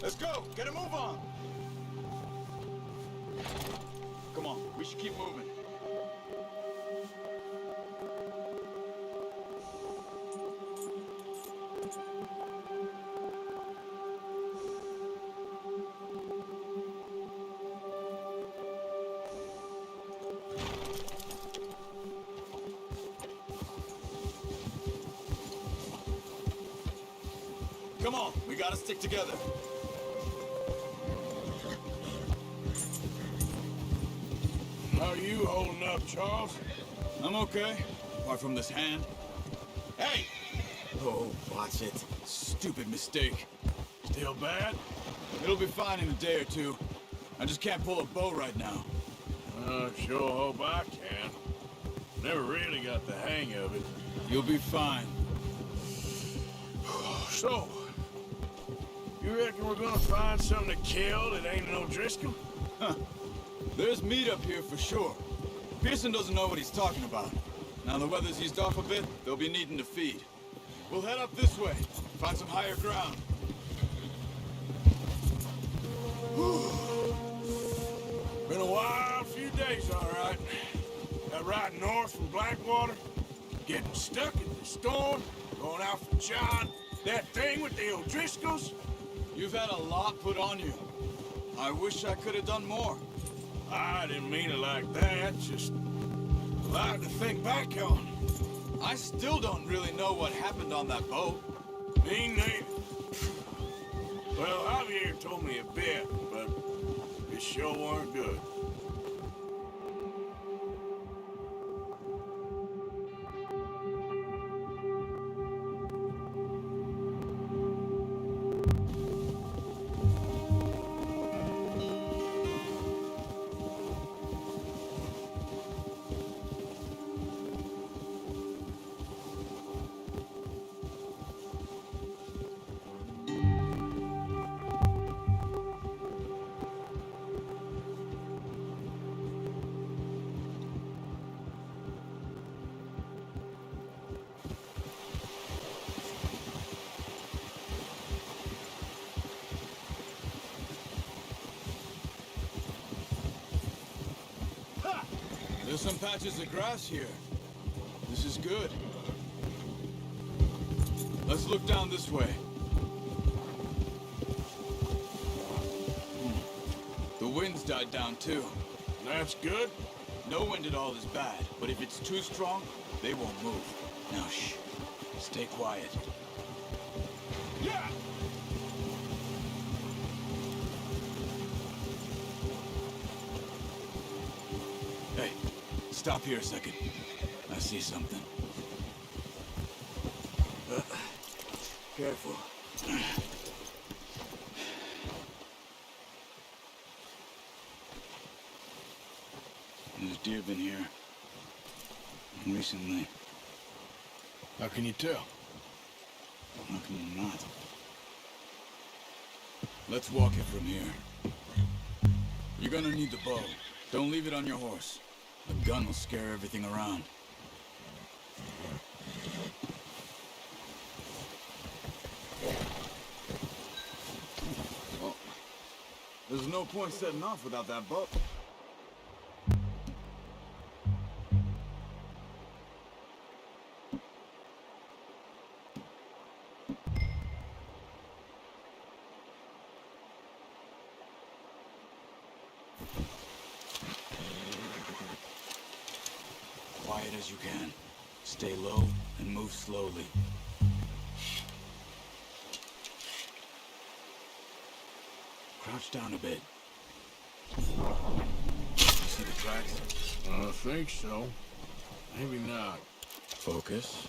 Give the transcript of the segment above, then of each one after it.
Let's go! Get a move on! Come on, we should keep moving. Come on, we gotta stick together. How are you holding up, Charles? I'm okay, apart from this hand. Hey! Oh, watch it. Stupid mistake. Still bad? It'll be fine in a day or two. I just can't pull a bow right now. Sure hope I can. Never really got the hang of it. You'll be fine. So, you reckon we're gonna find something to kill that ain't no Driscoll? Huh. There's meat up here for sure. Pearson doesn't know what he's talking about. Now the weather's eased off a bit, they'll be needing to feed. We'll head up this way, find some higher ground. Been a wild few days, all right. Got right north from Blackwater, getting stuck in the storm, going out for John, that thing with the O'Driscolls. You've had a lot put on you. I wish I could have done more. I didn't mean it like that, just a lot to think back on. I still don't really know what happened on that boat. Me neither. Well, Javier told me a bit, but it sure weren't good. There's some patches of grass here. This is good. Let's look down this way. The wind's died down too. That's good. No wind at all is bad, but if it's too strong, they won't move. Now shh. Stay quiet. Yeah! Hey, stop here a second. I see something. Careful. There's deer been here. Recently. How can you tell? How can you not? Let's walk it from here. You're gonna need the bow. Don't leave it on your horse. A gun will scare everything around. Well, there's no point setting off without that bow. Quiet as you can. Stay low and move slowly. Crouch down a bit. You see the tracks? I think so. Maybe not. Focus.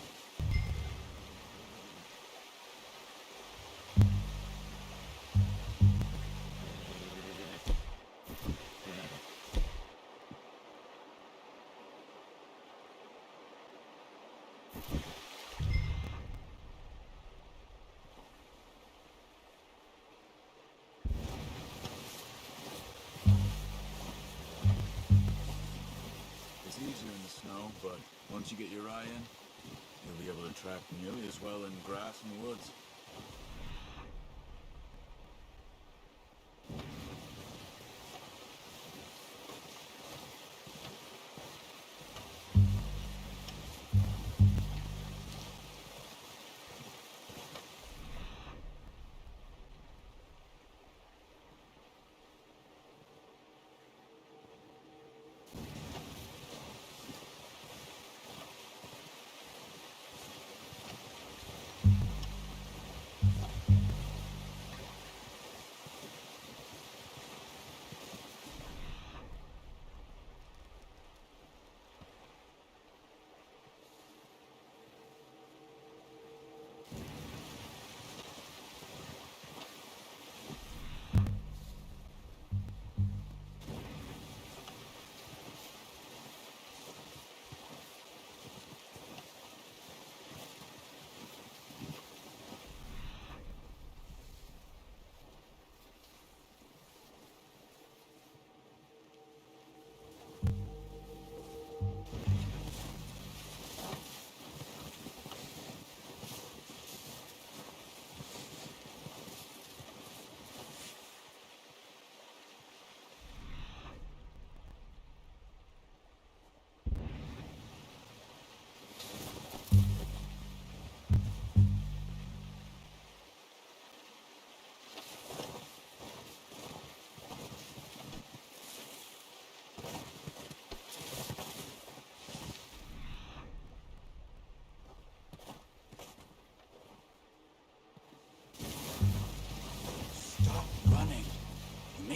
It's easier in the snow, but once you get your eye in, you'll be able to track nearly as well in grass and woods.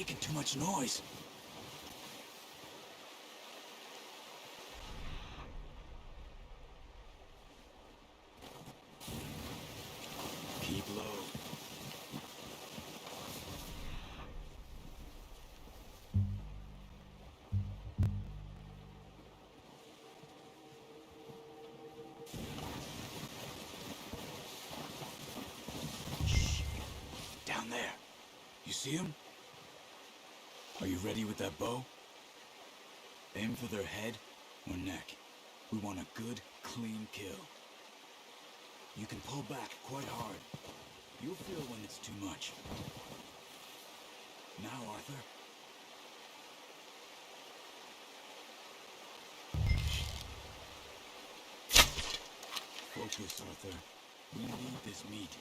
making too much noise. Keep low. Down there. You see him? Are you ready with that bow? Aim for their head or neck. We want a good, clean kill. You can pull back quite hard. You'll feel when it's too much. Now, Arthur. Focus, Arthur. We need this meat.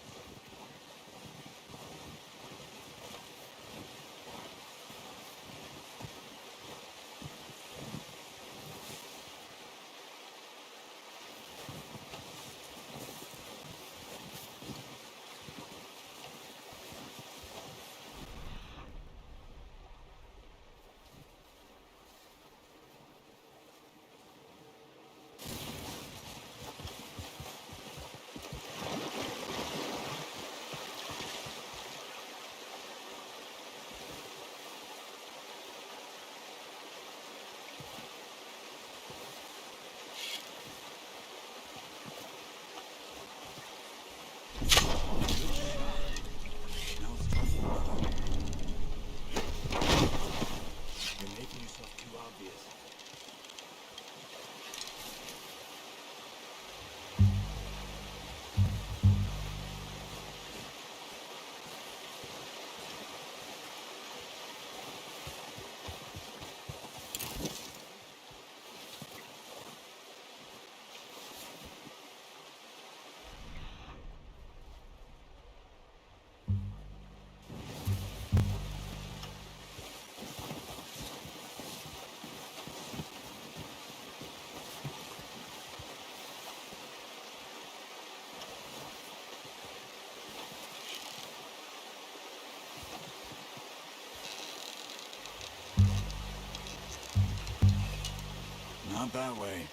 Not that way.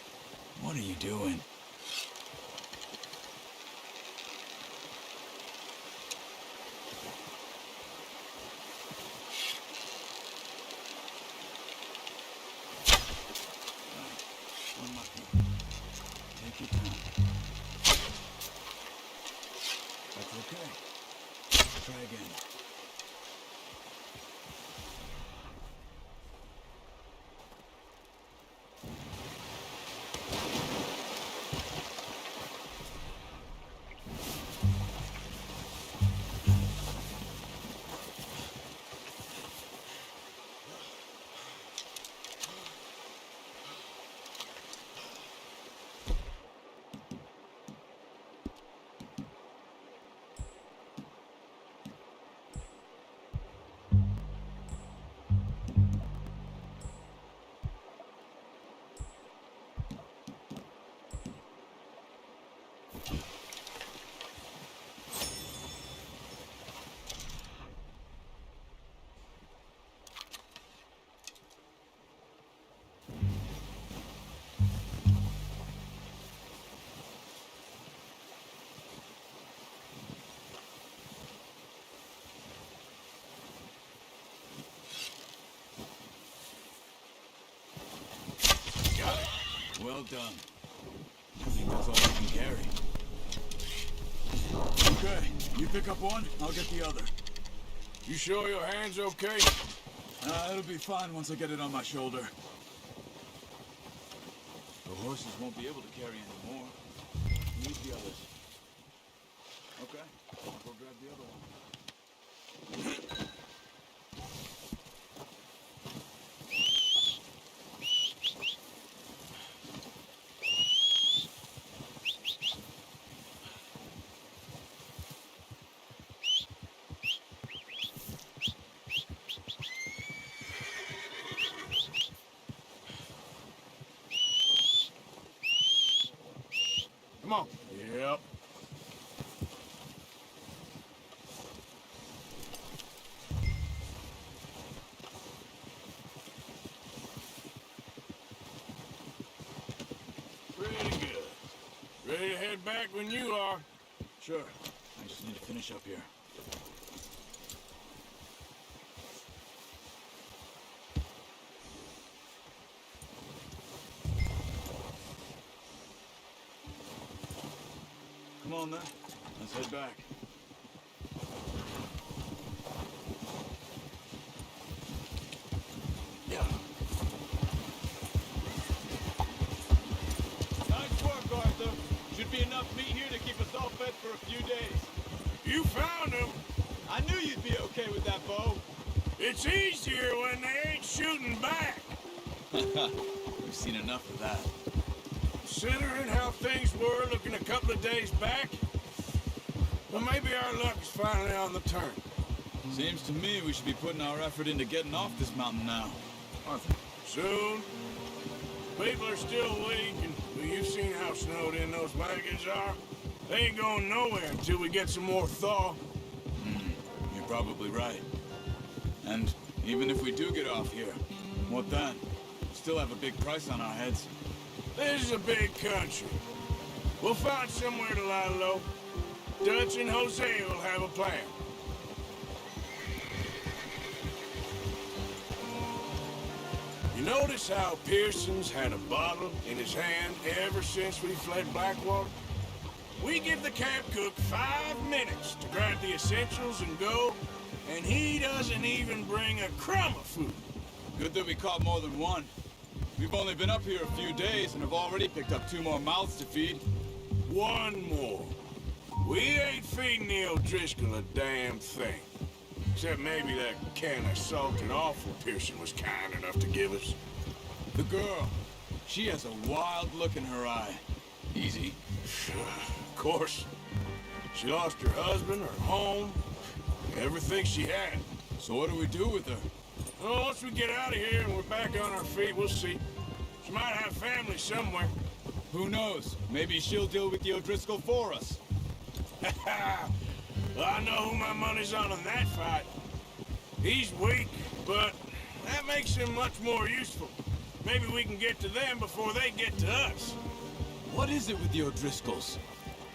What are you doing? Unlucky. Take your time. That's okay. Try again. Well done. I think that's all I can carry. Okay, you pick up one, I'll get the other. You sure your hand's okay? It'll be fine once I get it on my shoulder. The horses won't be able to carry any more. Need the others. Okay, I'll go grab the other one. Come on. Yep. back when you are. Sure. I just need to finish up here. Come on then. Let's head back. Yeah. Nice work, Arthur. Should be enough meat here to keep us all fed for a few days. You found them. I knew you'd be okay with that, Bo. It's easier when they ain't shooting back. We've seen enough of that. Considering how things were looking a couple of days back, well, maybe our luck is finally on the turn. Seems to me we should be putting our effort into getting off this mountain now. Arthur. Soon. People are still weak, and well, you've seen how snowed in those wagons are. They ain't going nowhere until we get some more thaw. You're probably right. And even if we do get off here, what then? Still have a big price on our heads. This is a big country. We'll find somewhere to lie low. Dutch and Jose will have a plan. You notice how Pearson's had a bottle in his hand ever since we fled Blackwater? We give the camp cook 5 minutes to grab the essentials and go, and he doesn't even bring a crumb of food. Good that we caught more than one. We've only been up here a few days and have already picked up 2 more mouths to feed. One more. We ain't feeding the O'Driscoll a damn thing. Except maybe that can of salted offal Pearson was kind enough to give us. The girl. She has a wild look in her eye. Easy. Of course. She lost her husband, her home, everything she had. So what do we do with her? Well, once we get out of here and we're back on our feet, we'll see. She might have family somewhere. Who knows? Maybe she'll deal with the O'Driscoll for us. Well, I know who my money's on that fight. He's weak, but that makes him much more useful. Maybe we can get to them before they get to us. What is it with the O'Driscolls?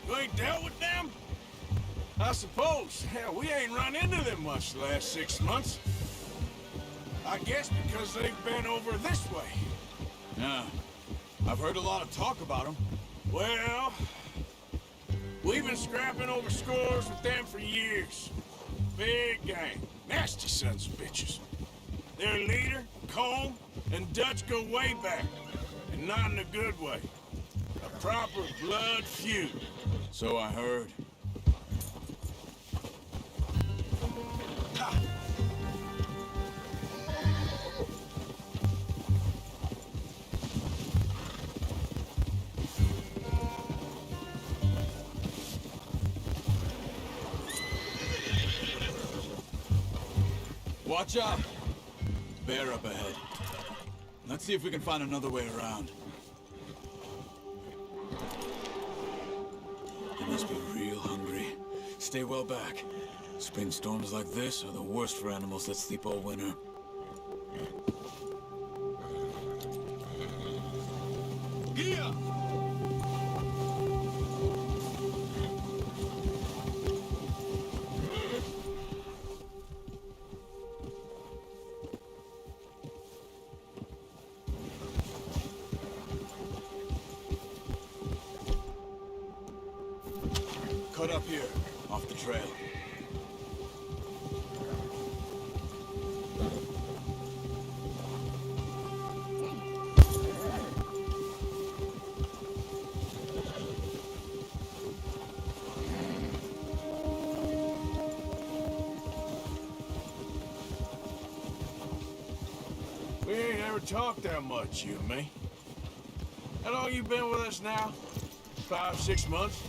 You ain't dealt with them? I suppose. Hell, we ain't run into them much the last 6 months. I guess because they've been over this way. Yeah. I've heard a lot of talk about them. Well, we've been scrapping over scores with them for years. Big gang. Nasty sons of bitches. Their leader, Combe, and Dutch go way back. And not in a good way. A proper blood feud. So I heard. Ha! Watch out! Bear up ahead. Let's see if we can find another way around. They must be real hungry. Stay well back. Spring storms like this are the worst for animals that sleep all winter. Gia! Cut up here, off the trail. We ain't ever talked that much, you and me. How long you been with us now? 5, 6 months?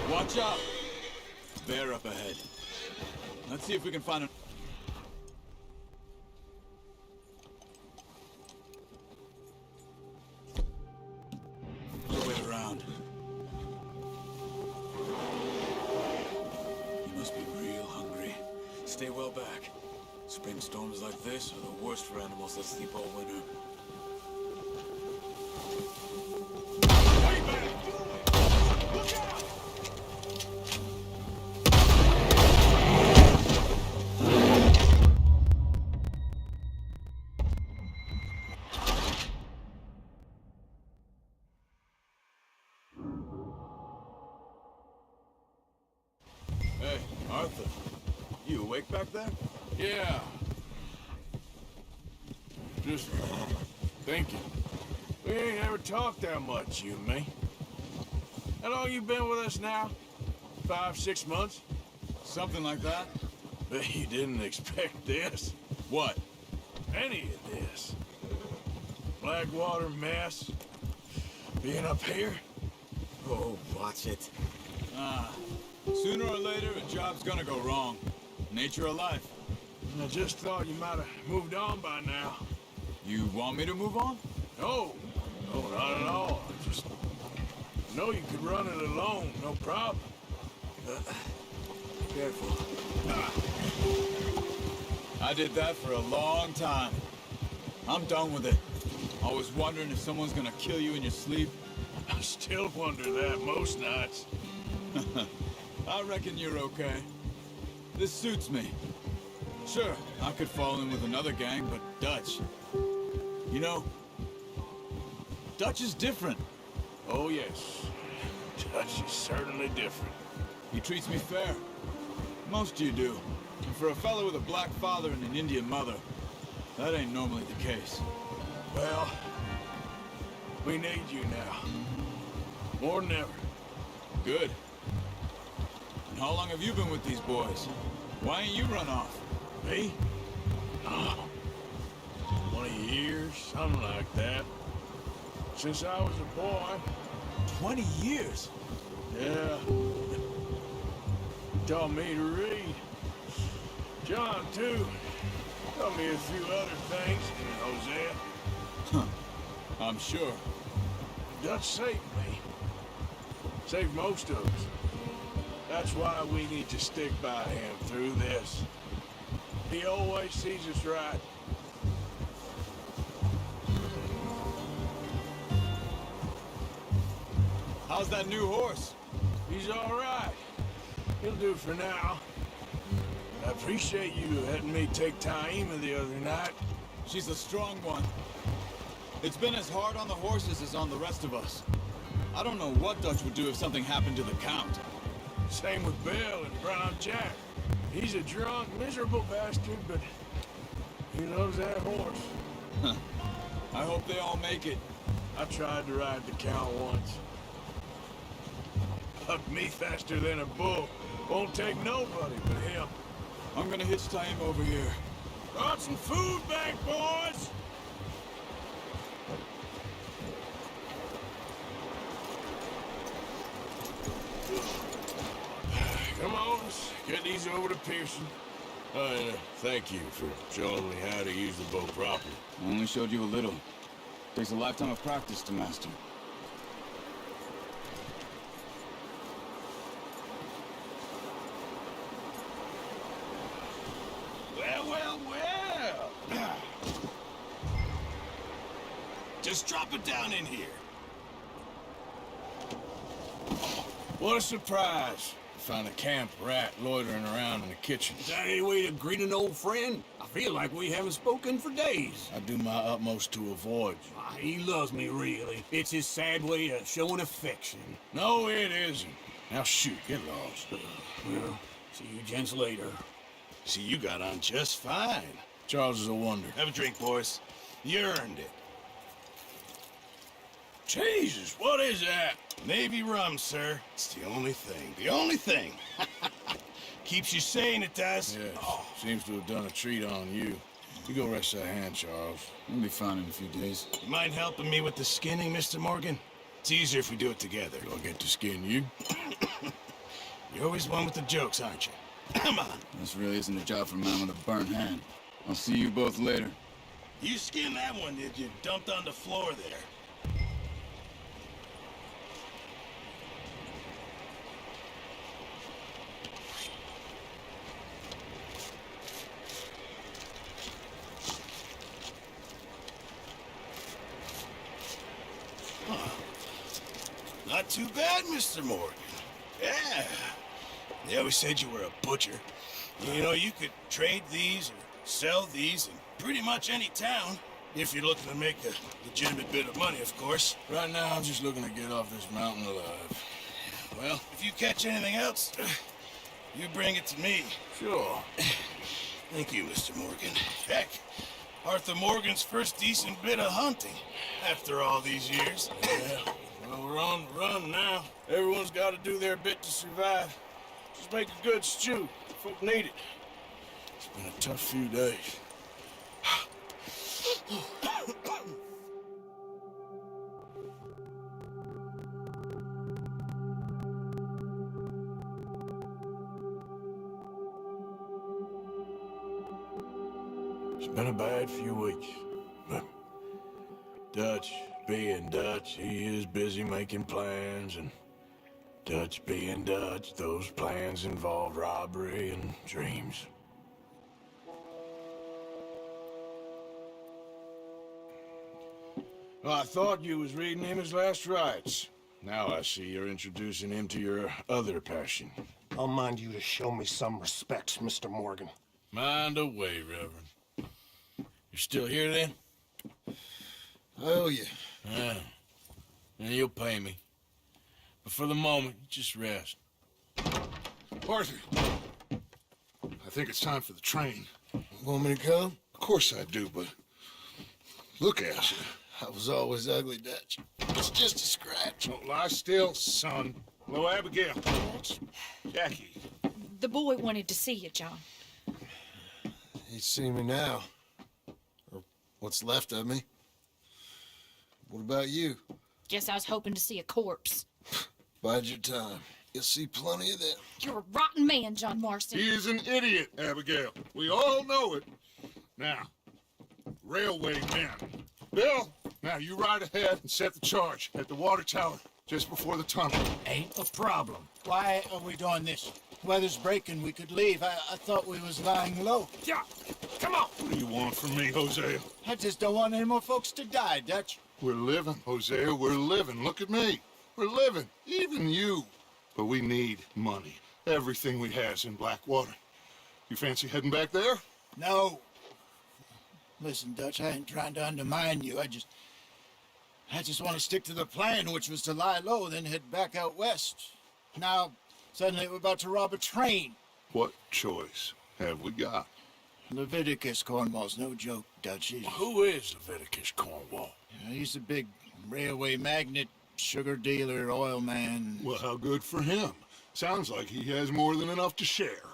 Watch out! Bear up ahead. Let's see if we can find a... way around. You must be real hungry. Stay well back. Spring storms like this are the worst for animals that sleep all winter. Hey, Arthur. You awake back there? Yeah. Just thinking. We ain't ever talked that much, you and me. How long you been with us now? 5, 6 months? Something like that? Bet you didn't expect this. What? Any of this. Blackwater mess. Being up here. Oh, watch it. Sooner or later, a job's gonna go wrong. Nature of life. I just thought you might have moved on by now. You want me to move on? No, not at all. I just know you could run it alone, no problem. Careful. I did that for a long time. I'm done with it. Always wondering if someone's gonna kill you in your sleep. I still wonder that most nights. I reckon you're okay. This suits me. Sure, I could fall in with another gang, but Dutch... You know, Dutch is different. Oh, yes. Dutch is certainly different. He treats me fair. Most you do. And for a fellow with a black father and an Indian mother, that ain't normally the case. Well, we need you now. More than ever. Good. And how long have you been with these boys? Why ain't you run off? Me? Oh, 20 years, something like that. Since I was a boy. 20 years? Yeah. He taught me to read. John, too. Taught me a few other things. Hosea. I'm sure. Dutch saved me. Saved most of us. That's why we need to stick by him through this. He always sees us right. How's that new horse? He's all right. He'll do for now. I appreciate you letting me take Taima the other night. She's a strong one. It's been as hard on the horses as on the rest of us. I don't know what Dutch would do if something happened to the Count. Same with Bill and Brown Jack. He's a drunk, miserable bastard, but he loves that horse. I hope they all make it. I tried to ride the Count once. Hugged me faster than a bull. Won't take nobody but him. I'm gonna hitch tie him over here. Brought some food back, boys! Come on, let's get these over to Pearson. Thank you for showing me how to use the boat properly. I only showed you a little. Takes a lifetime of practice to master. Well. Just drop it down in here. What a surprise. Found a camp rat loitering around in the kitchen. Is that any way to greet an old friend? I feel like we haven't spoken for days. I do my utmost to avoid you. He loves me, really. It's his sad way of showing affection. No, it isn't. Now shoot, get lost. Well, see you gents later. See, you got on just fine. Charles is a wonder. Have a drink, boys. You earned it. Jesus, what is that? Navy rum, sir. It's the only thing. The only thing. Keeps you sane, it does. Yes, seems to have done a treat on you. You go rest that hand, Charles. We'll be fine in a few days. You mind helping me with the skinning, Mr. Morgan? It's easier if we do it together. Do I get to skin you? You're always one with the jokes, aren't you? Come on. This really isn't a job for a man with a burnt hand. I'll see you both later. You skinned that one, did you? Dumped on the floor there. Not too bad, Mr. Morgan. Yeah. They always said you were a butcher. You know, you could trade these or sell these in pretty much any town. If you're looking to make a legitimate bit of money, of course. Right now, I'm just looking to get off this mountain alive. Well, if you catch anything else, you bring it to me. Sure. Thank you, Mr. Morgan. Heck, Arthur Morgan's first decent bit of hunting after all these years. Yeah. Well, we're on the run now. Everyone's got to do their bit to survive. Just make a good stew. Folk need it. It's been a tough few days. It's been a bad few weeks, but Dutch being Dutch, he is busy making plans, and Dutch being Dutch, those plans involve robbery and dreams. Well, I thought you was reading him his last rites. Now I see you're introducing him to your other passion. I'll mind you to show me some respect, Mr. Morgan. Mind away, Reverend. You're still here, then? I owe you. Yeah. And you'll pay me. But for the moment, just rest. Arthur, I think it's time for the train. Want me to come? Of course I do, but look at you. I was always ugly, Dutch. It's just a scratch. Don't lie still, son. Hello, Abigail. Jackie. The boy wanted to see you, John. He'd see me now. Or what's left of me. What about you? Guess I was hoping to see a corpse. Bide your time. You'll see plenty of them. You're a rotten man, John Marston. He is an idiot, Abigail. We all know it. Now, railway men. Bill, now you ride ahead and set the charge at the water tower just before the tunnel. Ain't a problem. Why are we doing this? Weather's breaking. We could leave. I thought we was lying low. Yeah, come on. What do you want from me, Hosea? I just don't want any more folks to die, Dutch. We're living, Hosea. We're living. Look at me. We're living. Even you. But we need money. Everything we has in Blackwater. You fancy heading back there? No. Listen, Dutch, I ain't trying to undermine you. I just want to stick to the plan, which was to lie low, then head back out west. Now, suddenly we're about to rob a train. What choice have we got? Leviticus Cornwall's no joke, Dutch. Who is Leviticus Cornwall? He's a big railway magnate, sugar dealer, oil man. Well, how good for him. Sounds like he has more than enough to share.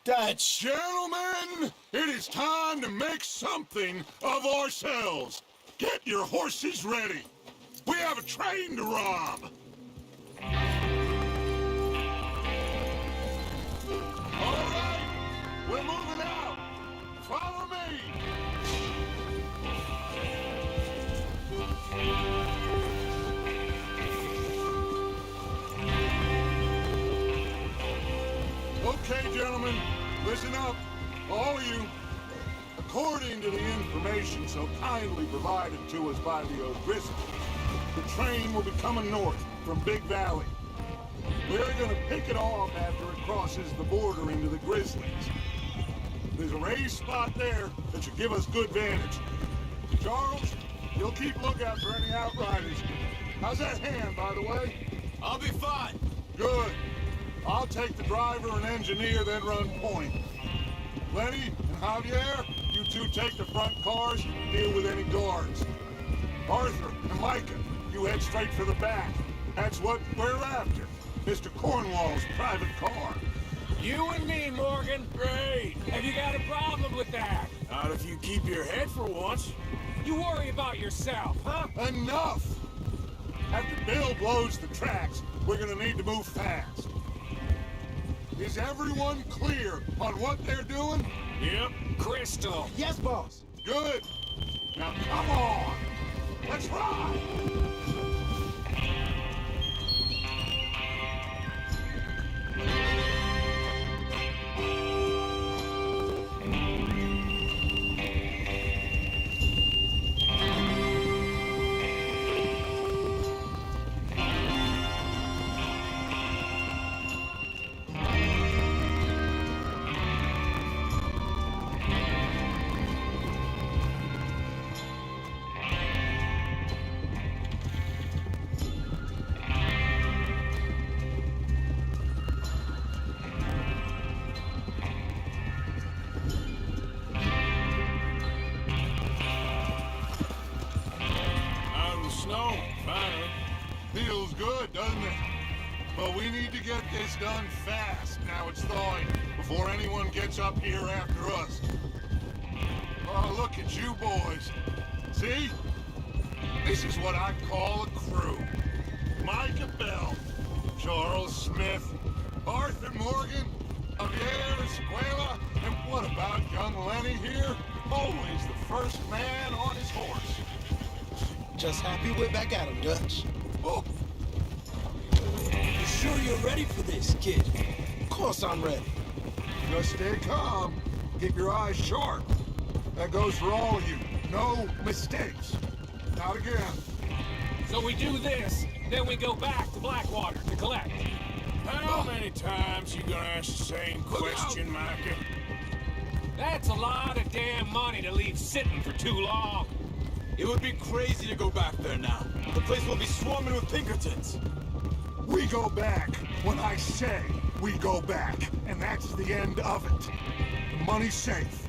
Dutch! Gentlemen, it is time to make something of ourselves. Get your horses ready. We have a train to rob. All right, we're moving out. Follow me. Okay, gentlemen, listen up, all of you. According to the information so kindly provided to us by the O'Driscolls, the train will be coming north from Big Valley. We're gonna pick it off after it crosses the border into the Grizzlies. There's a raised spot there that should give us good vantage. Charles, you'll keep lookout for any outriders. How's that hand, by the way? I'll be fine. Good. I'll take the driver and engineer, then run point. Lenny and Javier, you two take the front cars, deal with any guards. Arthur and Micah, you head straight for the back. That's what we're after. Mr. Cornwall's private car. You and me, Morgan. Great. Have you got a problem with that? Not if you keep your head for once. You worry about yourself, huh? Enough! After Bill blows the tracks, we're gonna need to move fast. Is everyone clear on what they're doing? Yep. Crystal. Yes, boss. Good. Now come on. Let's ride. Snow, finally. Feels good, doesn't it? But we need to get this done fast. Now it's thawing, before anyone gets up here after us. Oh, look at you boys. See? This is what I call a crew. Micah Bell, Charles Smith, Arthur Morgan, Javier Escuela, and what about young Lenny here? Always the first man on his horse. Just happy we're back at him, Dutch. Oh, You sure you're ready for this, kid? Of course I'm ready. just stay calm. Keep your eyes sharp. That goes for all of you. No mistakes. Not again. So we do this, then we go back to Blackwater to collect. How many times you gonna ask the same question, Micah? That's a lot of damn money to leave sitting for too long. It would be crazy to go back there now. The place will be swarming with Pinkertons. We go back when I say we go back, and that's the end of it. The money's safe.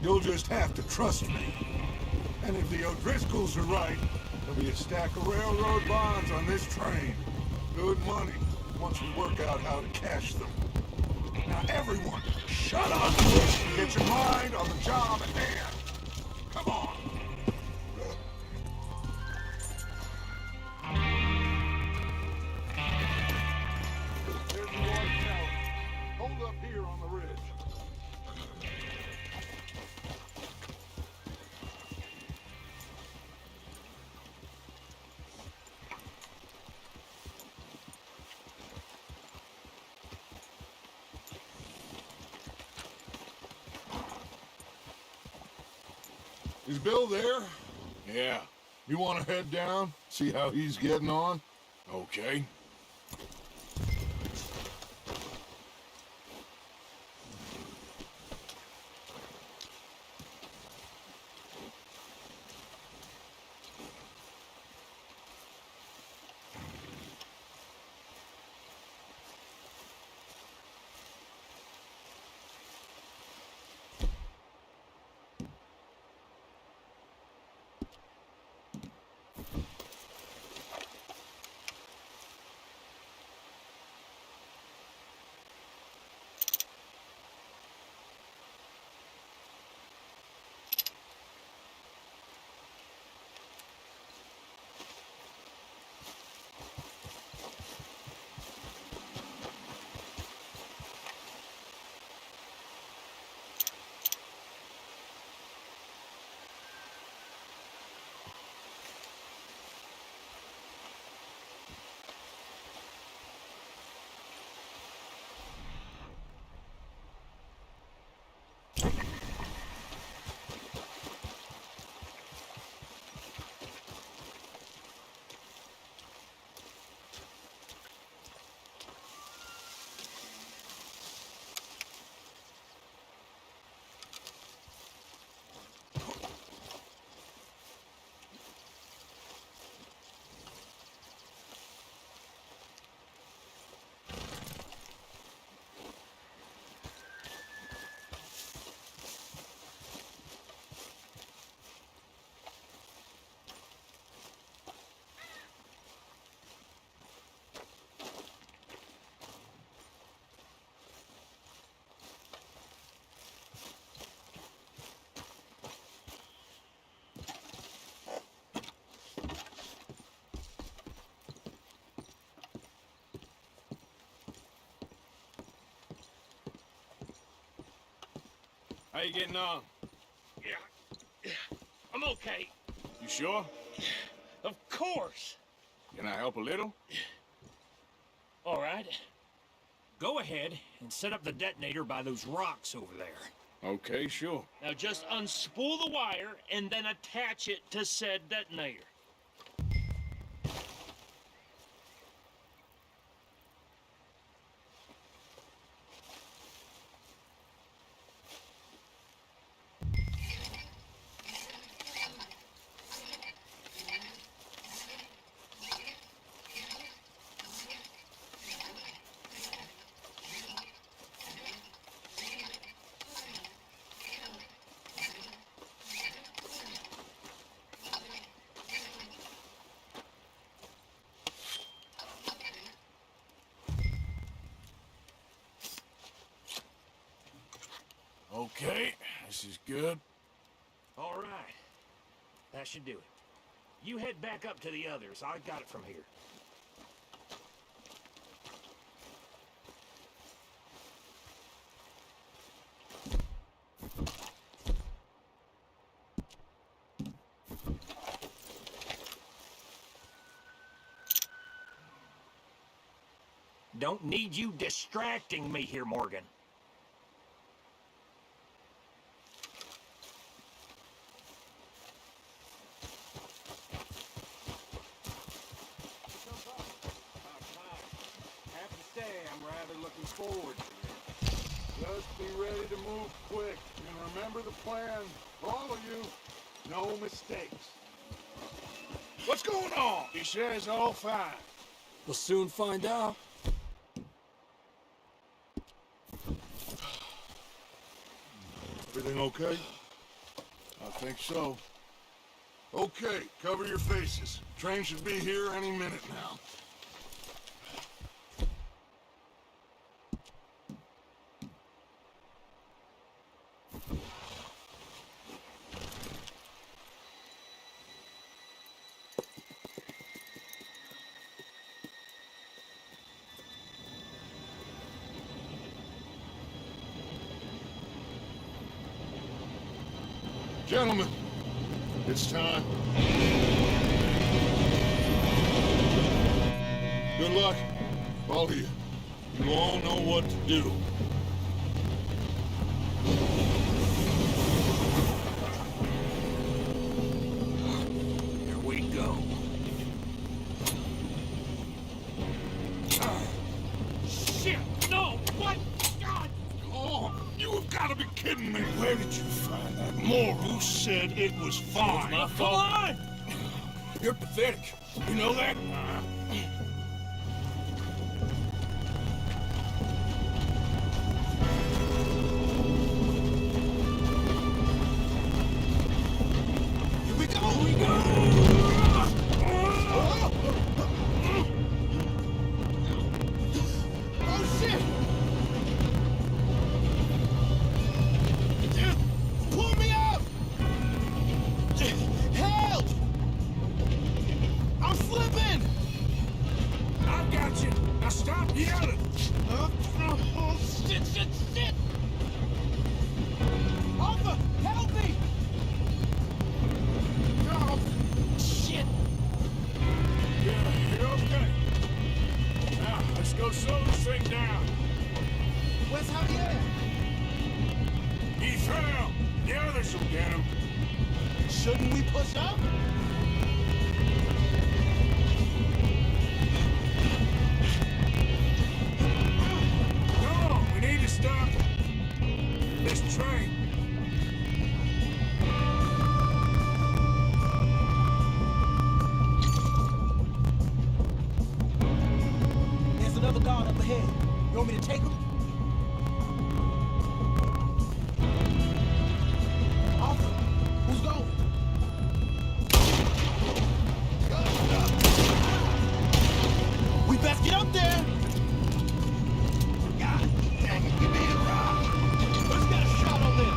You'll just have to trust me. And if the O'Driscolls are right, there'll be a stack of railroad bonds on this train. Good money, once we work out how to cash them. Now everyone, shut up! Get your mind on the job at hand. Come on. There's the water tower. Hold up here on the ridge. Is Bill there? Yeah. You want to head down, see how he's getting on? Okay. How you getting on? Yeah. I'm okay. You sure? Of course. Can I help a little? All right. Go ahead and set up the detonator by those rocks over there. Okay, sure. Now just unspool the wire and then attach it to said detonator. Okay, this is good. All right. That should do it. You head back up to the others. I got it from here. Don't need you distracting me here, Morgan. Forward. Just be ready to move quick, and remember the plan. All of you, no mistakes. What's going on? He says all fine. We'll soon find out. Everything okay? I think so. Okay, cover your faces. Train should be here any minute now. Gentlemen, it's time. Good luck, all of you. You all know what to do. Here we go. Shit! No! What? God! Oh, you have got to be kidding me. Where did you find that moral? Who said it was fine? My fault. Come on! You're pathetic. You know that? Here we go! Here we go! Oh, shit! Pull me up! Help! I'm slipping! I got you. Now stop yelling. Oh, shit, shit, shit! Alpha, help me! Oh, shit! You're okay. Now, let's go slow this thing down. Where's Javier? He fell. The others will get him. Shouldn't we push up? No, we need to stop this train. There's another guard up ahead. You want me to take him? Alpha, who's going? We best get up there! God dang it, give me a ride! Let's get a shot on them!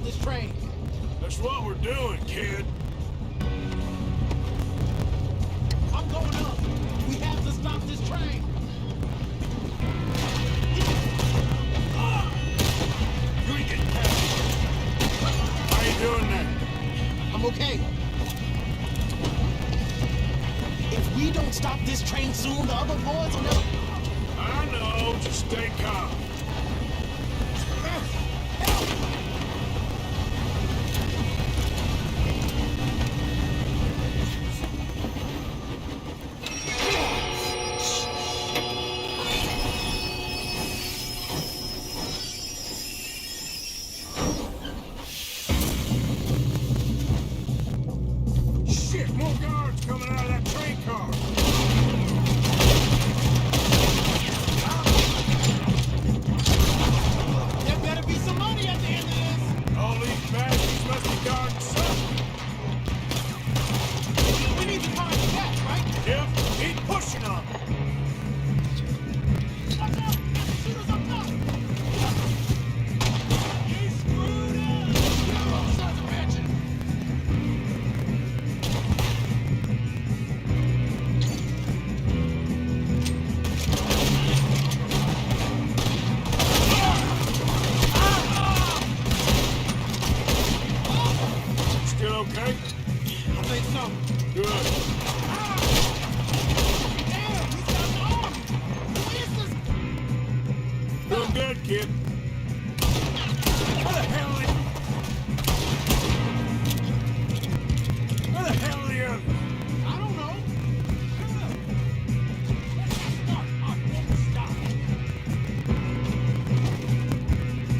this train. That's what we're doing, kid. I'm going up. We have to stop this train. You ain't getting past me. How you doing that? I'm okay. If we don't stop this train soon, the other boys will never... I know, just stay calm. Shit, more guards coming out of that train car. There better be some money at the end of this. All these bastards must be guarding something. We need to find the back, right? Yep, keep pushing on. Watch out! Shooters up top! You screwed up. Sons of bitches! Still okay? I think so. Good. Damn, he's got an arm! Who is this? Doing good, kid. Where the hell are you? Where the hell are you? I don't know. Shut up. Start. I won't stop.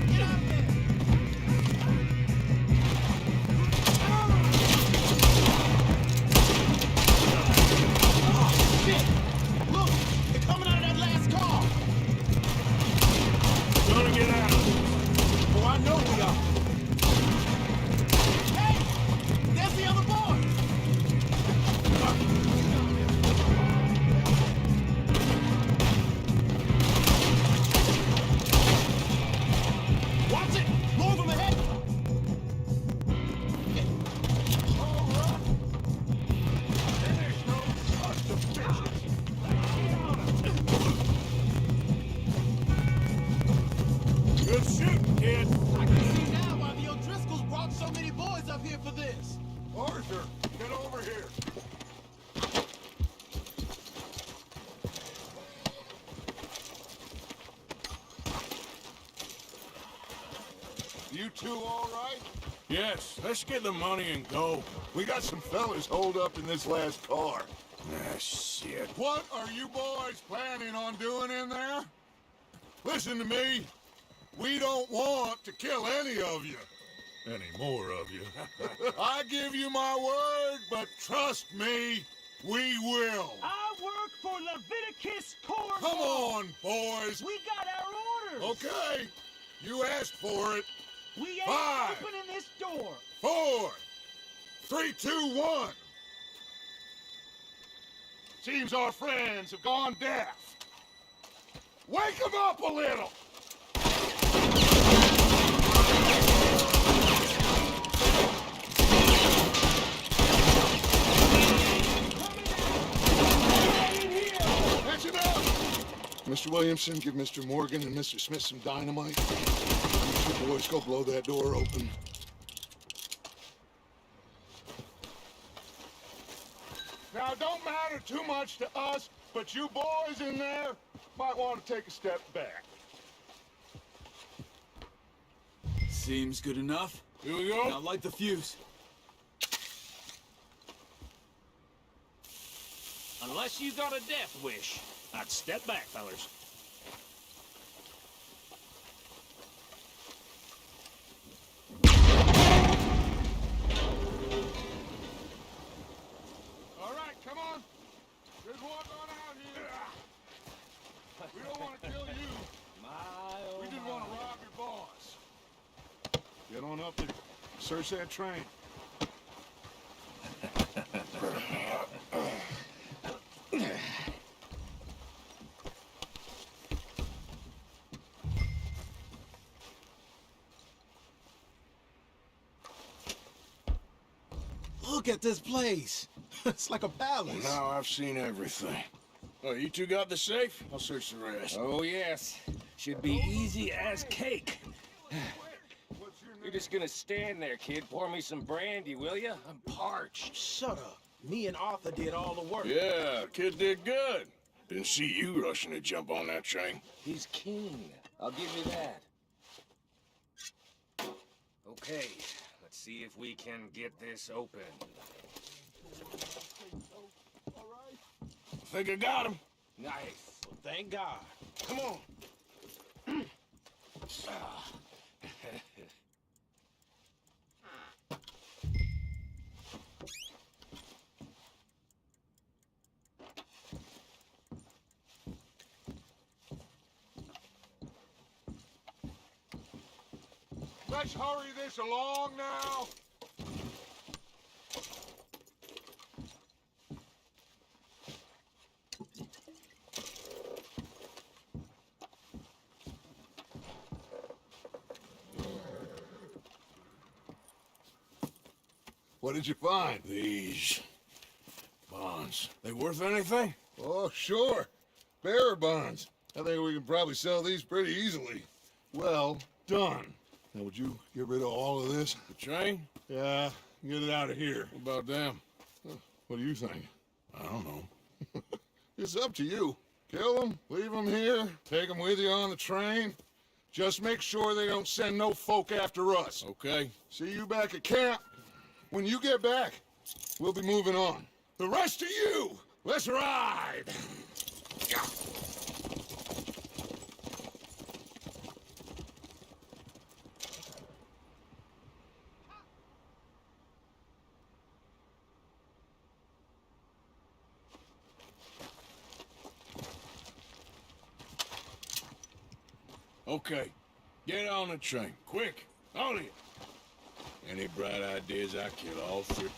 Get out of there. Oh, shit. Look, they're coming out of that last car. Gonna get out. Oh, I know we are. Hey, there's the other boy. Watch it! More of them ahead! All right. There's no sons of bitches. Good shooting, kid. I can see now why the O'Driscolls brought so many boys up here for this. Arthur, get over here. You two all right? Yes, let's get the money and go. We got some fellas holed up in this last car. Ah, shit. What are you boys planning on doing in there? Listen to me. We don't want to kill any of you. Any more of you. I give you my word, but trust me, we will. I work for Leviticus Corps. Come on, boys. We got our orders. Okay. You asked for it. We ain't 5, opening this door. 4, 3, 2, 1. Seems our friends have gone deaf. Wake them up a little. That's enough. Mr. Williamson, give Mr. Morgan and Mr. Smith some dynamite. You two boys go blow that door open. Now, it don't matter too much to us, but you boys in there might want to take a step back. Seems good enough. Here we go. Now light the fuse. Unless you got a death wish, I'd step back, fellers. All right, come on. Just walk on out here. We don't want to kill you. We just want to rob your boss. Get on up there. Search that train. Look at this place. It's like a palace. Now I've seen everything. Oh, you two got the safe? I'll search the rest. Oh, yes. Should be easy as cake. You're just gonna stand there, kid. Pour me some brandy, will ya? I'm parched. Shut up. Me and Arthur did all the work. Yeah, kid did good. Didn't see you rushing to jump on that train. He's keen. I'll give you that. Okay, let's see if we can get this open. I think I got him. Nice. Well, thank God. Come on. Let's hurry this along now. What did you find? These bonds. They worth anything? Oh, sure. Bearer bonds. I think we can probably sell these pretty easily. Well done. Now, would you get rid of all of this? The train? Yeah, get it out of here. What about them? What do you think? I don't know. It's up to you. Kill them, leave them here, take them with you on the train. Just make sure they don't send no folk after us. Okay. See you back at camp. When you get back, we'll be moving on. The rest of you, let's ride! Okay. Get on the train. Quick. On it. Any bright ideas, I kill all three.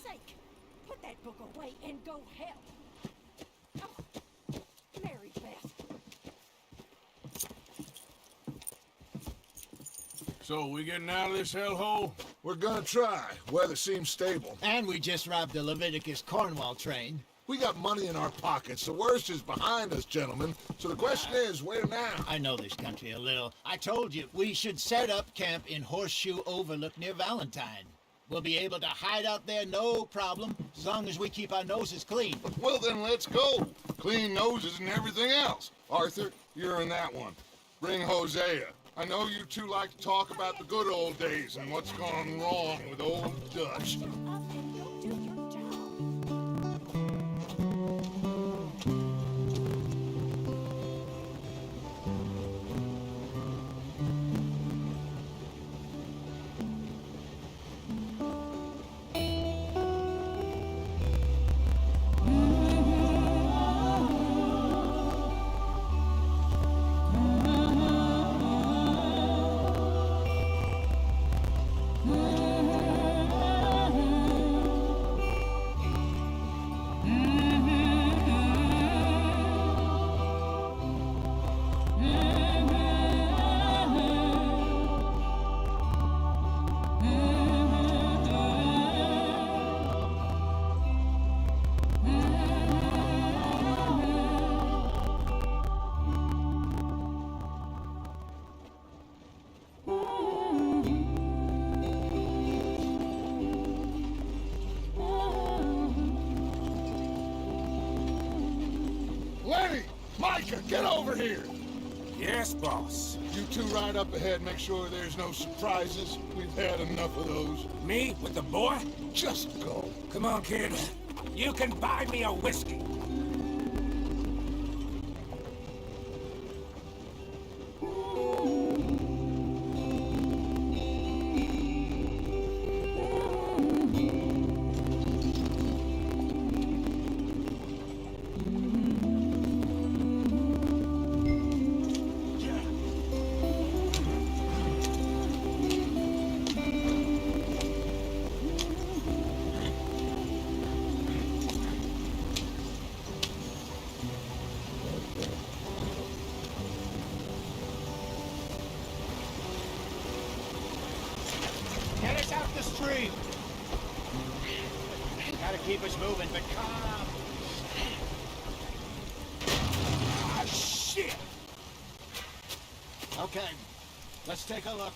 sake! Put that book away and go help. Oh, Mary Beth. So, we getting out of this hellhole? We're gonna try. Weather seems stable. And we just robbed the Leviticus Cornwall train. We got money in our pockets. The worst is behind us, gentlemen. So the question is, where now? I know this country a little. I told you, we should set up camp in Horseshoe Overlook near Valentine. We'll be able to hide out there, no problem, as long as we keep our noses clean. Well, then let's go. Clean noses and everything else. Arthur, you're in that one. Bring Hosea. I know you two like to talk about the good old days and what's gone wrong with old Dutch. Get over here! Yes, boss. You two ride up ahead, make sure there's no surprises. We've had enough of those. Me with the boy? Just go. Come on, kid. You can buy me a whiskey. Get us out the stream. Gotta keep us moving, but calm. Ah, shit! Okay, let's take a look.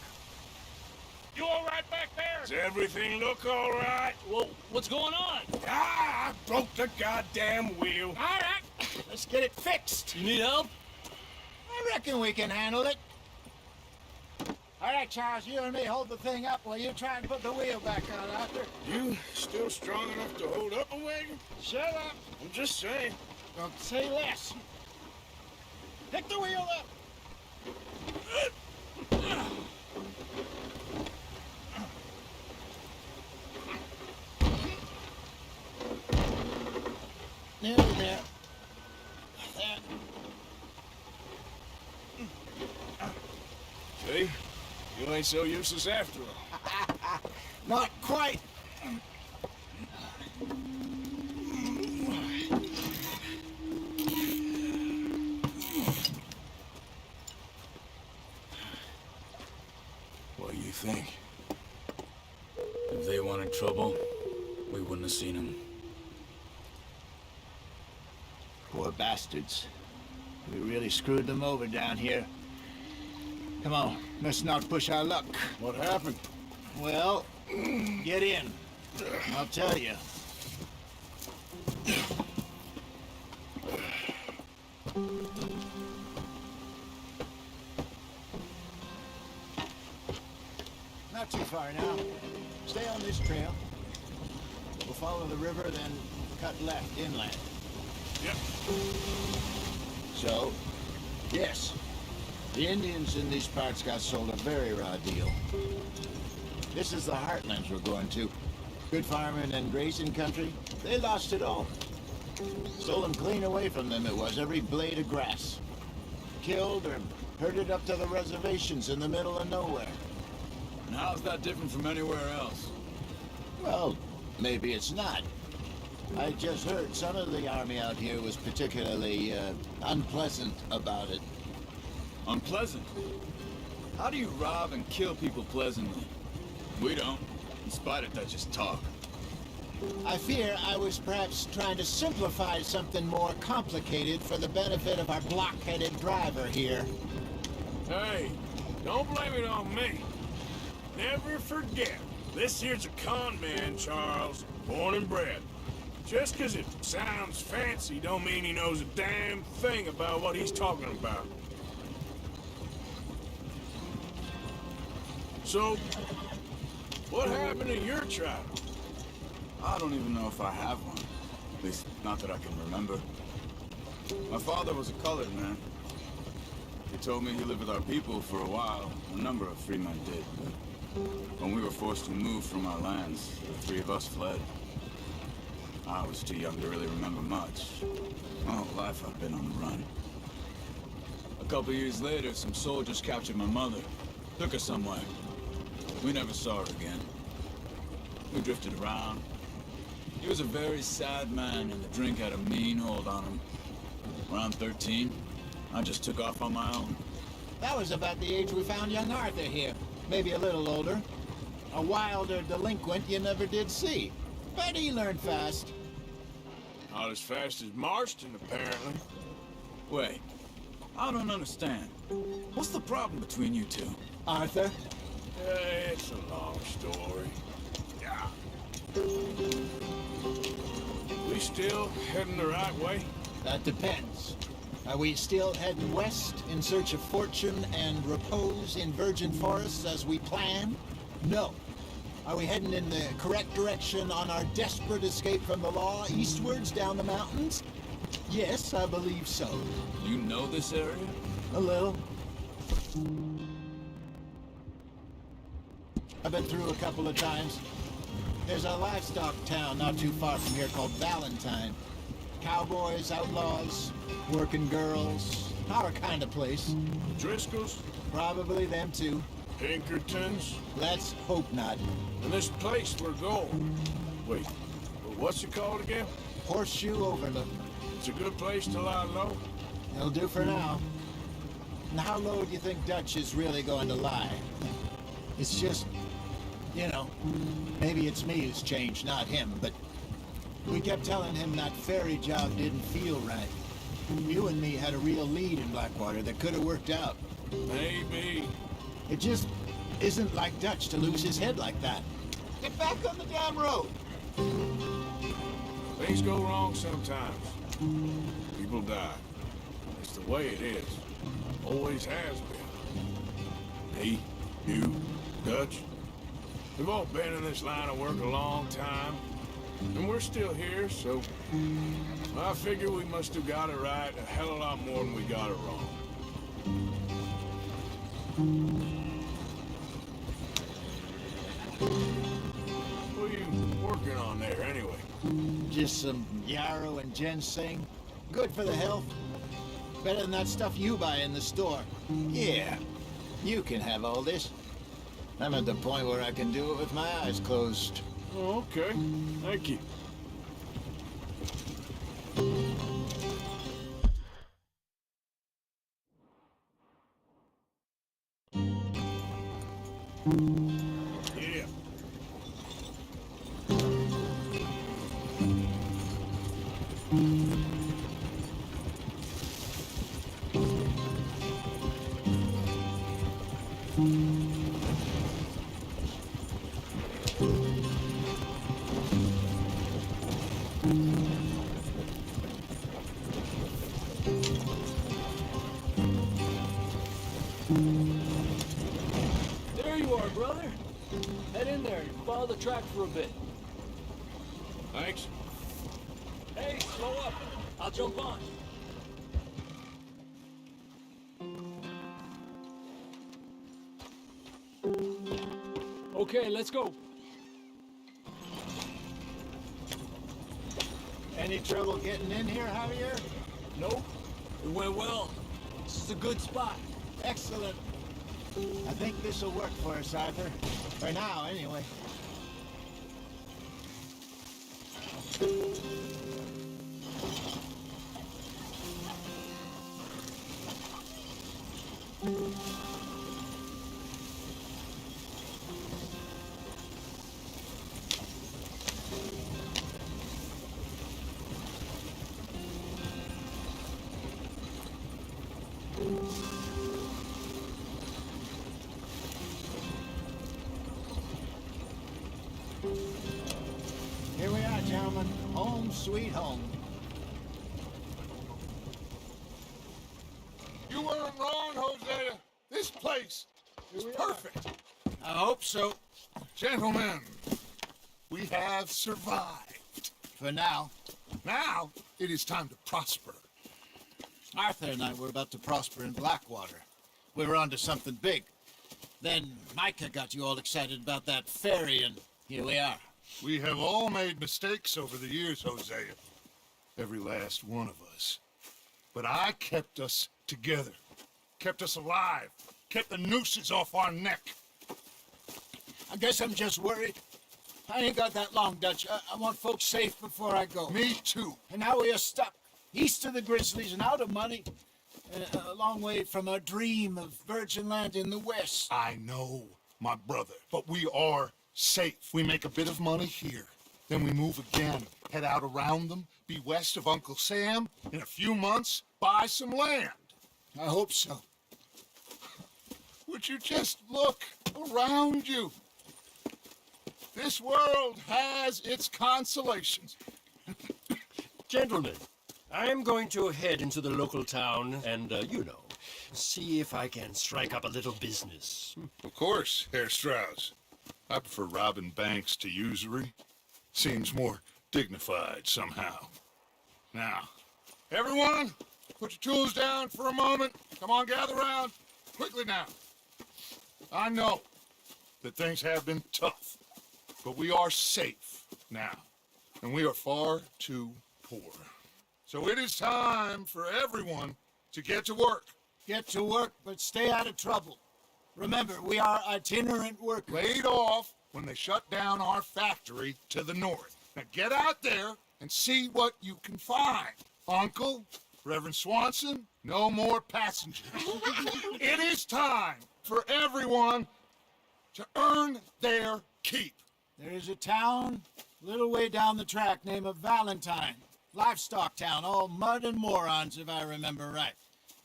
You all right back there? Does everything look all right? Well, what's going on? Ah, I broke the goddamn wheel. All right, let's get it fixed. You need help? I reckon we can handle it. All right, Charles, you and me hold the thing up while you try and put the wheel back on, Arthur. You still strong enough to hold up a wagon? Shut up. I'm just saying. Don't say less. Pick the wheel up. Nearly there. There. See? You ain't so useless after all. Not quite. What do you think? If they wanted trouble, we wouldn't have seen them. Poor bastards. We really screwed them over down here. Come on, let's not push our luck. What happened? Well, get in. I'll tell you. Not too far now. Stay on this trail. We'll follow the river, then cut left inland. Yep. So, yes, the Indians in these parts got sold a very raw deal. This is the heartlands we're going to. Good farming and grazing country, they lost it all. Stolen clean away from them it was, every blade of grass. Killed or herded up to the reservations in the middle of nowhere. And how's that different from anywhere else? Well, maybe it's not. I just heard some of the army out here was particularly unpleasant about it. Unpleasant? How do you rob and kill people pleasantly? We don't, in spite of Dutch's talk. I fear I was perhaps trying to simplify something more complicated for the benefit of our block-headed driver here. Hey, don't blame it on me. Never forget, this here's a con man, Charles, born and bred. Just 'cause it sounds fancy don't mean he knows a damn thing about what he's talking about. So, what happened to your tribe? I don't even know if I have one. At least, not that I can remember. My father was a colored man. He told me he lived with our people for a while. A number of free men did. When we were forced to move from our lands, the three of us fled. I was too young to really remember much. My whole life I've been on the run. A couple years later, some soldiers captured my mother. Took her somewhere. We never saw her again. We drifted around. He was a very sad man, and the drink had a mean hold on him. Around 13, I just took off on my own. That was about the age we found young Arthur here. Maybe a little older. A wilder delinquent you never did see. But he learned fast. Not as fast as Marston, apparently. Wait, I don't understand. What's the problem between you two? Arthur? It's a long story. Yeah. We still heading the right way? That depends. Are we still heading west in search of fortune and repose in virgin forests as we planned? No. Are we heading in the correct direction on our desperate escape from the law eastwards down the mountains? Yes, I believe so. You know this area? A little. I've been through a couple of times. There's a livestock town not too far from here called Valentine. Cowboys, outlaws, working girls, our kind of place. Driscolls? Probably them too. Pinkertons? Let's hope not. And this place we're going. Wait, what's it called again? Horseshoe Overlook. It's a good place to lie low? It'll do for now. And how low do you think Dutch is really going to lie? It's just, you know, maybe it's me who's changed, not him, but we kept telling him that ferry job didn't feel right. You and me had a real lead in Blackwater that could have worked out. Maybe. It just isn't like Dutch to lose his head like that. Get back on the damn road! Things go wrong sometimes. People die. It's the way it is. Always has been. Me, you, Dutch. We've all been in this line of work a long time. And we're still here, so I figure we must have got it right a hell of a lot more than we got it wrong. What are you working on there, anyway? Just some yarrow and ginseng. Good for the health. Better than that stuff you buy in the store. Yeah, you can have all this. I'm at the point where I can do it with my eyes closed. Oh, okay. Thank you. Yeah. There you are, brother. Head in there and follow the track for a bit. Thanks. Hey, slow up. I'll jump on. Okay, let's go. Any trouble getting in here, Javier? Nope. It went well. This is a good spot. Excellent. I think this'll work for us, Arthur. For now, anyway. Here we are, gentlemen. Home sweet home. You weren't wrong, Hosea. This place is perfect. I hope so. Gentlemen, we have survived. For now. Now, it is time to prosper. Arthur and I were about to prosper in Blackwater. We were onto something big. Then Micah got you all excited about that ferry, and here we are. We have all made mistakes over the years, Hosea. Every last one of us. But I kept us together. Kept us alive. Kept the nooses off our neck. I guess I'm just worried. I ain't got that long, Dutch. I want folks safe before I go. Me too. And now we are stuck, east of the Grizzlies and out of money, a long way from our dream of virgin land in the west. I know, my brother, but we are safe. We make a bit of money here. Then we move again, head out around them, be west of Uncle Sam. In a few months, buy some land. I hope so. Would you just look around you? This world has its consolations. Gentlemen, I am going to head into the local town and, see if I can strike up a little business. Of course, Herr Strauss. I prefer robbing banks to usury. Seems more dignified somehow. Now, everyone, put your tools down for a moment. Come on, gather round. Quickly now. I know that things have been tough, but we are safe now, and we are far too poor. So it is time for everyone to get to work. Get to work, but stay out of trouble. Remember, we are itinerant workers. Laid off when they shut down our factory to the north. Now get out there and see what you can find. Uncle, Reverend Swanson, no more passengers. It is time for everyone to earn their keep. There is a town a little way down the track named Valentine. Livestock town, all mud and morons, if I remember right.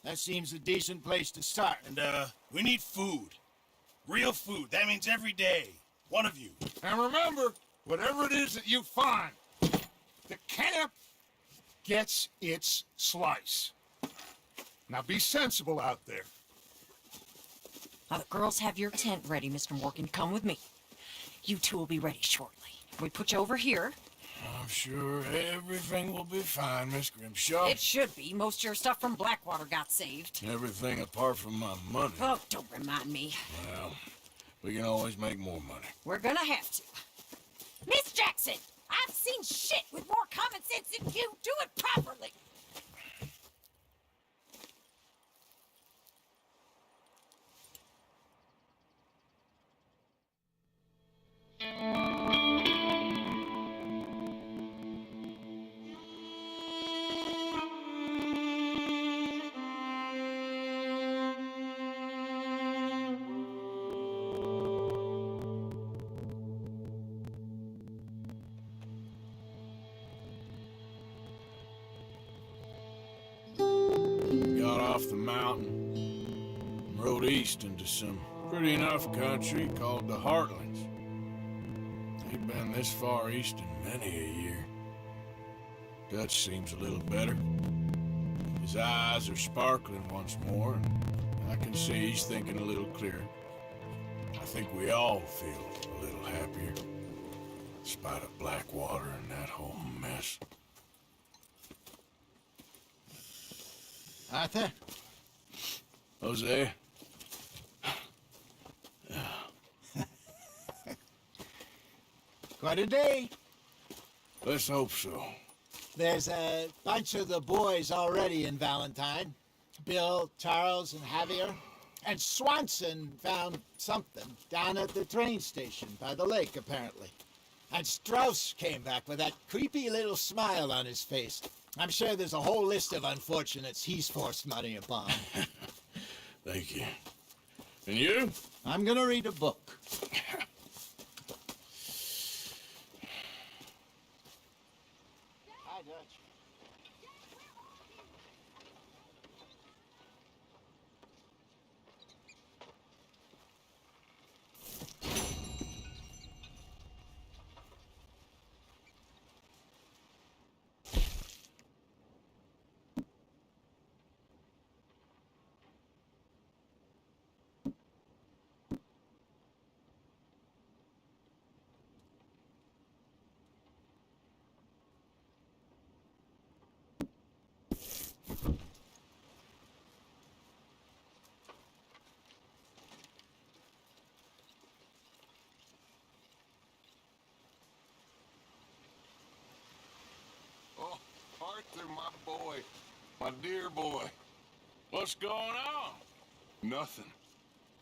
That seems a decent place to start. And, we need food. Real food. That means every day. One of you. And remember, whatever it is that you find, the camp gets its slice. Now be sensible out there. Now the girls have your tent ready, Mr. Morgan. Come with me. You two will be ready shortly. We put you over here. I'm sure everything will be fine, Miss Grimshaw. It should be. Most of your stuff from Blackwater got saved. Everything apart from my money. Oh, don't remind me. Well, we can always make more money. We're gonna have to. Miss Jackson, I've seen shit with more common sense than you. Do it properly. Got off the mountain and rode east into some pretty enough country called the Heartlands. Ain't been this far east in many a year. Dutch seems a little better. His eyes are sparkling once more, and I can see he's thinking a little clearer. I think we all feel a little happier, in spite of Blackwater and that whole mess. Arthur? Jose? Quite a day. Let's hope so. There's a bunch of the boys already in Valentine. Bill, Charles, and Javier. And Swanson found something down at the train station by the lake, apparently. And Strauss came back with that creepy little smile on his face. I'm sure there's a whole list of unfortunates he's forced money upon. Thank you. And you? I'm gonna read a book. Hi, Dutch. Oh, Arthur, my boy. My dear boy. What's going on? Nothing.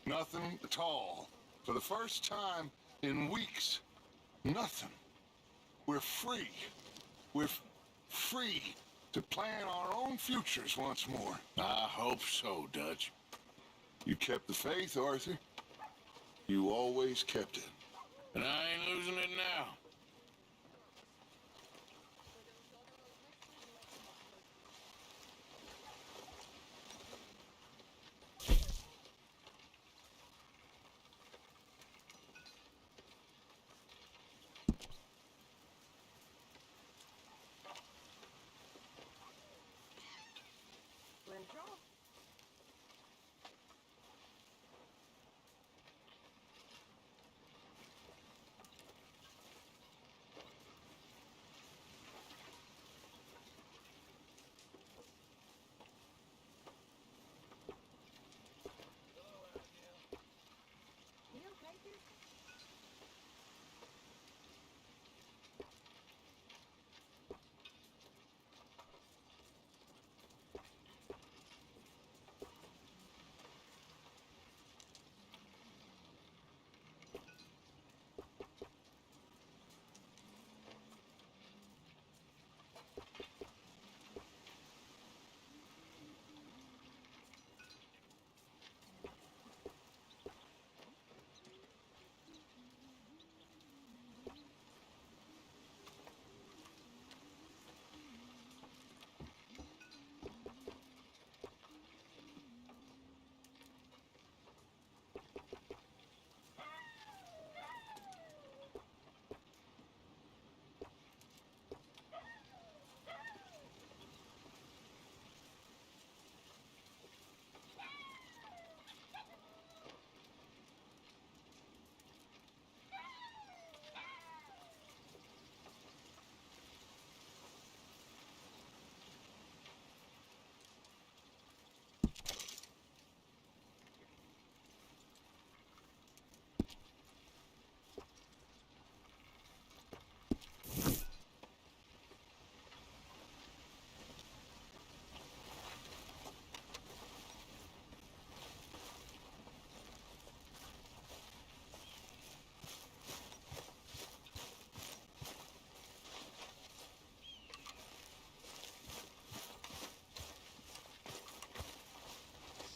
Nothing at all. For the first time in weeks. Nothing. We're free. We're free to plan our own futures once more. I hope so, Dutch. You kept the faith, Arthur. You always kept it. And I ain't losing it now.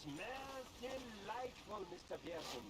Smells delightful, Mr. Pearson.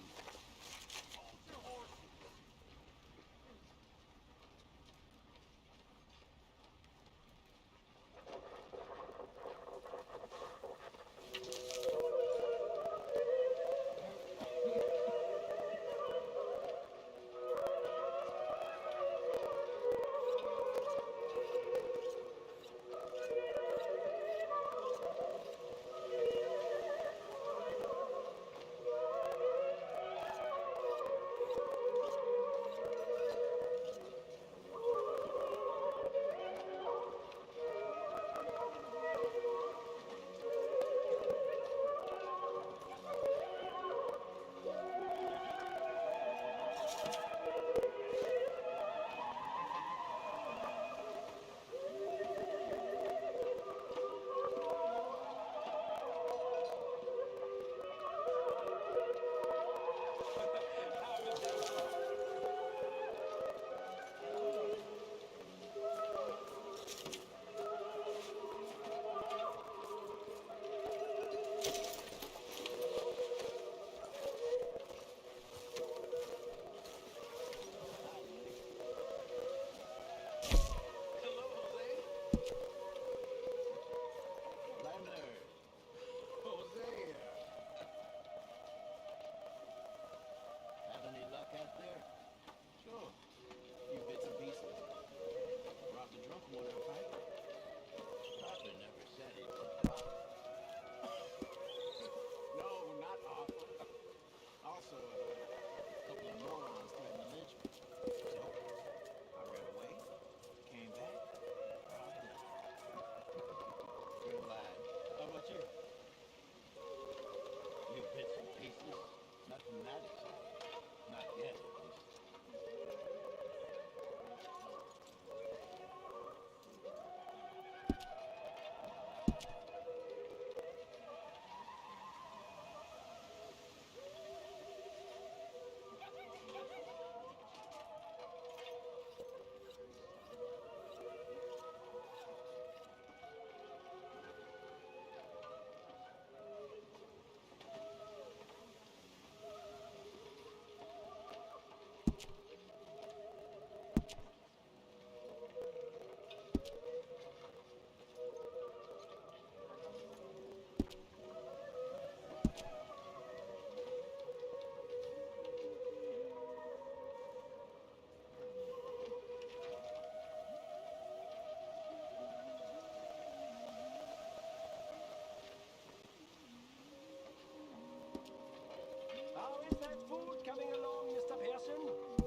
that food coming along, Mr. Pearson?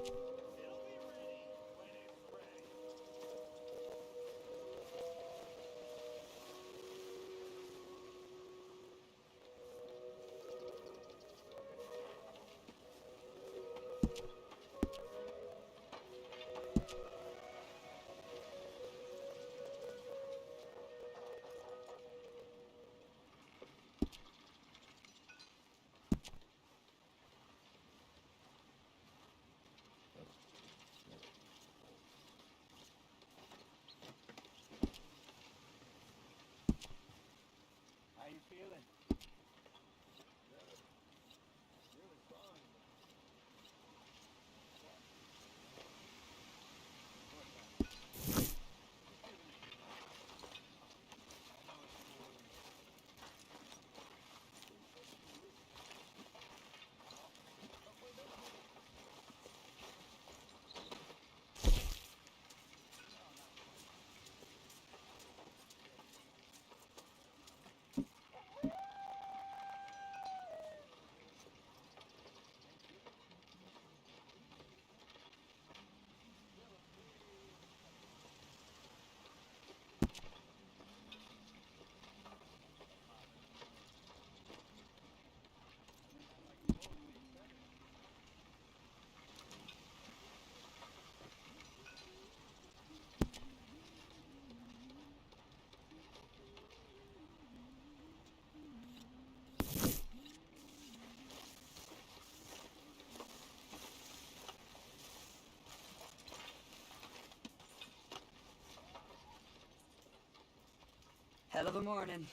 How you feeling? Hell of a morning.